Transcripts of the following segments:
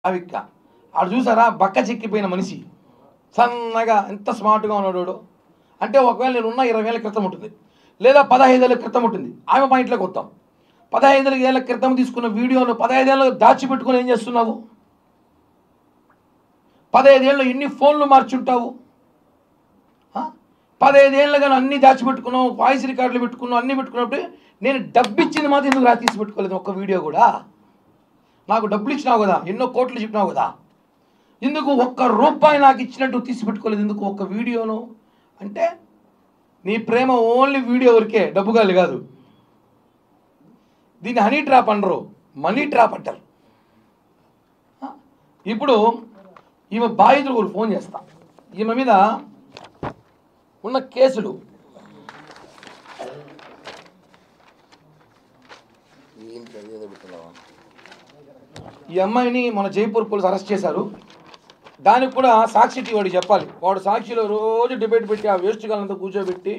అవిక్క ఆడు చూసారా బక్క చెక్కిపోయిన మనిషి సన్నగా ఎంత స్మార్ట్గా ఉన్నాడు అంటే ఒకవేళ నేను ఉన్న 20 ఏళ్ళ క్రితం ఉంటుంది లేదా 15 ఏళ్ళ క్రితం ఉంటుంది ఆమె పాయింట్లోకి వస్తాం 15 ఏళ్ళ క్రితం తీసుకున్న వీడియోను 15 ఏళ్ళు దాచిపెట్టుకుని ఏం చేస్తున్నావు 15 ఏళ్ళు ఎన్ని ఫోన్లు మార్చుంటావు 15 ఏళ్ళుగా అన్నీ దాచిపెట్టుకున్నావు వాయిస్ రికార్డులు పెట్టుకున్నావు అన్నీ పెట్టుకున్నప్పుడు నేను డబ్బు ఇచ్చింది మాత్రం ఎందుకు తీసి పెట్టుకోలేదు ఒక్క వీడియో కూడా నాకు డబ్బులు ఇచ్చినావు కదా ఎన్నో కోట్లు చెప్పినావు కదా ఎందుకు ₹1 నాకు ఇచ్చినట్టు తీసి పెట్టుకోలేదు ఎందుకు ఒక్క వీడియోను అంటే నీ ప్రేమ ఓన్లీ వీడియో వరకే డబ్బు కాదు దీన్ని హనీ ట్రాప్ అనరు మనీ ట్రాప్ అంటారు ఇప్పుడు ఈమె బాధితులు ఫోన్ చేస్తా ఈమె మీద ఉన్న కేసులు ఈ అమ్మాయిని మన జైపూర్ పోలీసు అరెస్ట్ చేశారు దానికి కూడా సాక్షి వాడికి చెప్పాలి వాడు సాక్షిలో రోజు డిబేట్ పెట్టి ఆ వేస్ట్ గాలంతా కూర్చోబెట్టి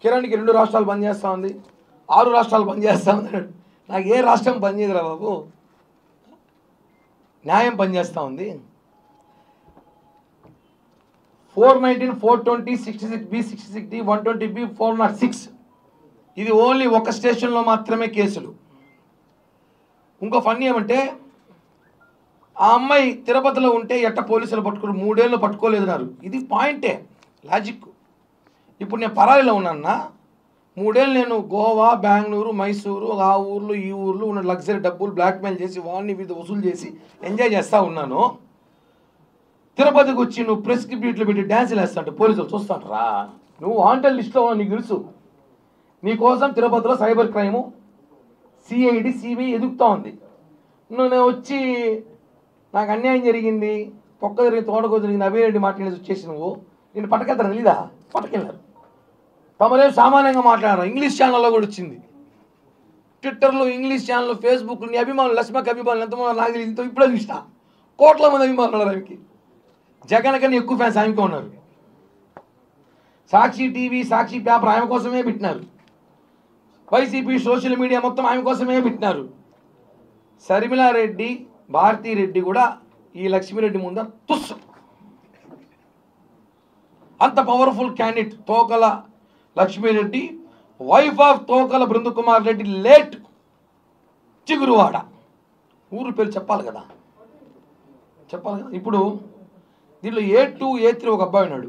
కిరణ్కి 2 రాష్ట్రాలు బంద్ చేస్తూ ఉంది 6 రాష్ట్రాలు బంద్ చేస్తూ ఉంది నాకు ఏ రాష్ట్రం బంద్ చేయదురా బాబు న్యాయం పనిచేస్తూ ఉంది 419, 420, 66B, 66D, 120B, 406 ఇది ఓన్లీ ఒక స్టేషన్లో మాత్రమే కేసులు ఇంకో ఫన్నీ ఏమంటే ఆ అమ్మాయి తిరుపతిలో ఉంటే ఎట్ట పోలీసులు పట్టుకుని 3 ఏళ్ళు పట్టుకోలేదన్నారు ఇది పాయింటే లాజిక్ ఇప్పుడు నేను పరారీలో ఉన్నాన్నా 3 ఏళ్ళు నేను గోవా బెంగళూరు మైసూరు ఆ ఊర్లు ఈ ఊర్లు ఉన్న లగ్జరీ డబ్బులు బ్లాక్మెయిల్ చేసి వాళ్ళని వీధి వసూలు చేసి ఎంజాయ్ చేస్తూ ఉన్నాను తిరుపతికి వచ్చి నువ్వు ప్రెస్ బీట్లు పెట్టి డ్యాన్సులు వేస్తాంటే పోలీసులు చూస్తాంటారా నువ్వు వాంటెడ్ లిస్ట్లో నీకు తెలుసు నీకోసం తిరుపతిలో సైబర్ క్రైము సిఐడి సిబిఐ ఎదుగుతూ ఉంది నేను వచ్చి నాకు అన్యాయం జరిగింది పొక్క జరిగింది తోటకో జరిగింది అభిరెడ్డి మాట్లాడేది వచ్చేసి నువ్వు నేను పట్టుకెళ్తాను తెలీదా పట్టుకెళ్ళారు తమరే సామాన్యంగా మాట్లాడారు ఇంగ్లీష్ ఛానల్లో కూడా వచ్చింది ట్విట్టర్లో ఇంగ్లీష్ ఛానల్ ఫేస్బుక్ నీ అభిమానులు లక్ష్మకి అభిమానులు ఎంతమంది నాకు తెలియదు ఇప్పుడే చూసిన కోట్ల మంది అభిమానులు ఉన్నారు ఆమెకి జగన్ కన్నా ఎక్కువ ఫ్యాన్స్ ఆమెకే ఉన్నారు సాక్షి టీవీ సాక్షి పేపర్ ఆమె కోసమే పెట్టినారు వైసీపీ సోషల్ మీడియా మొత్తం ఆమె కోసమే పెట్టినారు శర్మిలారెడ్డి భారతీరెడ్డి కూడా ఈ లక్ష్మీరెడ్డి ముందర తుస్సు అంత powerful candidate Tokala Lakshmireddy wife of Tokala Brundakumar Reddy late Chiguruvada ఊరు పేరు చెప్పాలి కదా ఇప్పుడు దీంట్లో A2 A3 ఒక అబ్బాయి ఉన్నాడు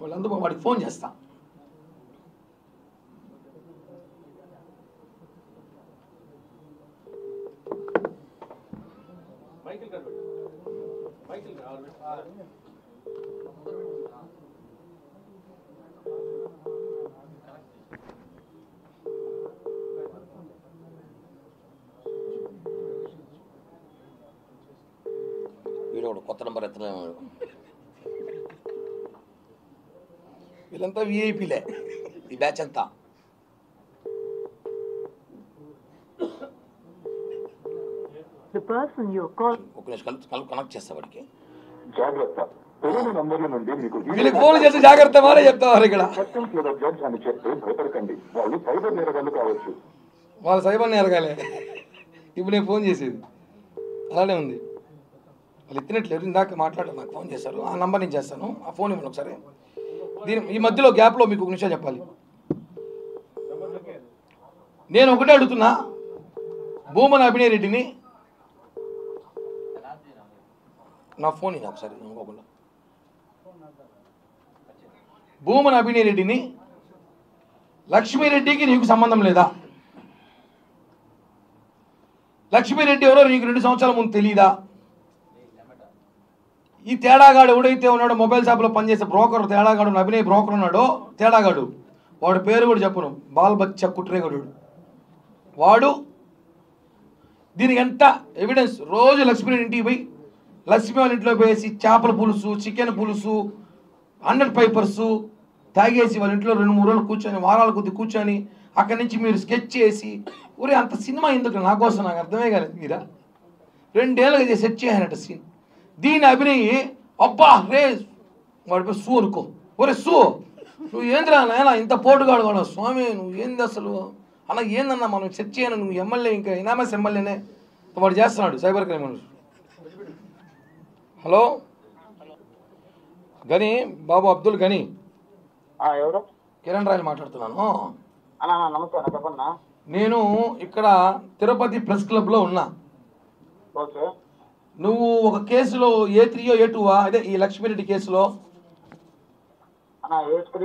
వాళ్ళందరూ వాడికి ఫోన్ చేస్తా వీడు కొత్త నెంబర్ ఎత్తలేము వీళ్ళంతా విఐపీలే ఈ బ్యాచ్ అంతా ఒక నిమిషం కనెక్ట్ చేస్తా వాడికి జాగ్రత్త నంబర్ల నుండి మీకు వీళ్ళకి ఫోన్ చేస్తే జాగ్రత్త మారే చెప్తారు ఇక్కడ అని చెప్తే భయపడకండి వాళ్ళు సైబర్ నేరగాళ్ళు కావచ్చు వాళ్ళు సైబర్ నేరగాలే ఇప్పుడు నేను ఫోన్ చేసేది అలానే ఉంది వాళ్ళు ఎత్తినట్లేరు ఇందాక మాట్లాడారు నాకు ఫోన్ చేశారు ఆ నంబర్ నేను చేస్తాను ఆ ఫోన్ ఇవ్వండి ఒకసారి దీని ఈ మధ్యలో గ్యాప్లో మీకు ఒక నిమిషం చెప్పాలి నేను ఒకటే అడుగుతున్నా భూమన అభినయ్ రెడ్డిని నా ఫోన్ ఇది ఒకసారి ఇంకోకుండా భూమన అభినయ్ రెడ్డిని లక్ష్మీరెడ్డికి నీకు సంబంధం లేదా లక్ష్మీరెడ్డి ఎవరో నీకు 2 సంవత్సరాల ముందు తెలీదా ఈ తేడాగాడు ఎవడైతే ఉన్నాడో మొబైల్ షాప్లో పనిచేసే బ్రోకర్ తేడాగాడు అభినయ్ బ్రోకర్ ఉన్నాడో తేడాగాడు వాడి పేరు కూడా చెప్పను బాల్ బచ్చ కుట్రేగడు వాడు దీనికి ఎంత ఎవిడెన్స్ రోజు లక్ష్మీరెడ్డి ఇంటికి పోయి లక్ష్మీ వాళ్ళ ఇంట్లో పోయేసి చేపల పులుసు చికెన్ పులుసు 100 పేపర్స్ తాగేసి వాళ్ళ ఇంట్లో 2-3 రోజులు కూర్చొని వారాల కొద్ది కూర్చొని అక్కడి నుంచి మీరు స్కెచ్ చేసి ఊరే అంత సినిమా ఎందుకు నా కోసం నాకు అర్థమే కాలేదు మీరా 2 ఏళ్ళుగా సెట్ చేయాలట సీన్ దీని అభినయ్ అబ్బా రే వాడిపై సూ అనుకో ఒరే సూ నువ్వు ఏంద్రా నాయన ఇంత పోటుగాడు కూడా స్వామి నువ్వు ఏంది అసలు అలా ఏందన్నా మనం సెట్ చేయను నువ్వు ఎమ్మెల్యే ఇంకా ఇనామస్ ఎమ్మెల్యేనే వాడు చేస్తున్నాడు సైబర్ క్రైమ్ హలో గని బాబు అబ్దుల్ గని ఎవరు? కిరణ్ రాయల్ మాట్లాడుతున్నాను. అన్నా నమస్తే అన్న, చెప్పన్నా. నేను ఇక్కడ తిరుపతి ప్రెస్ క్లబ్లో ఉన్నా. ఓకే. నువ్వు ఒక కేసులో A3 A2 అదే ఈ లక్ష్మీరెడ్డి కేసులో అన్న A3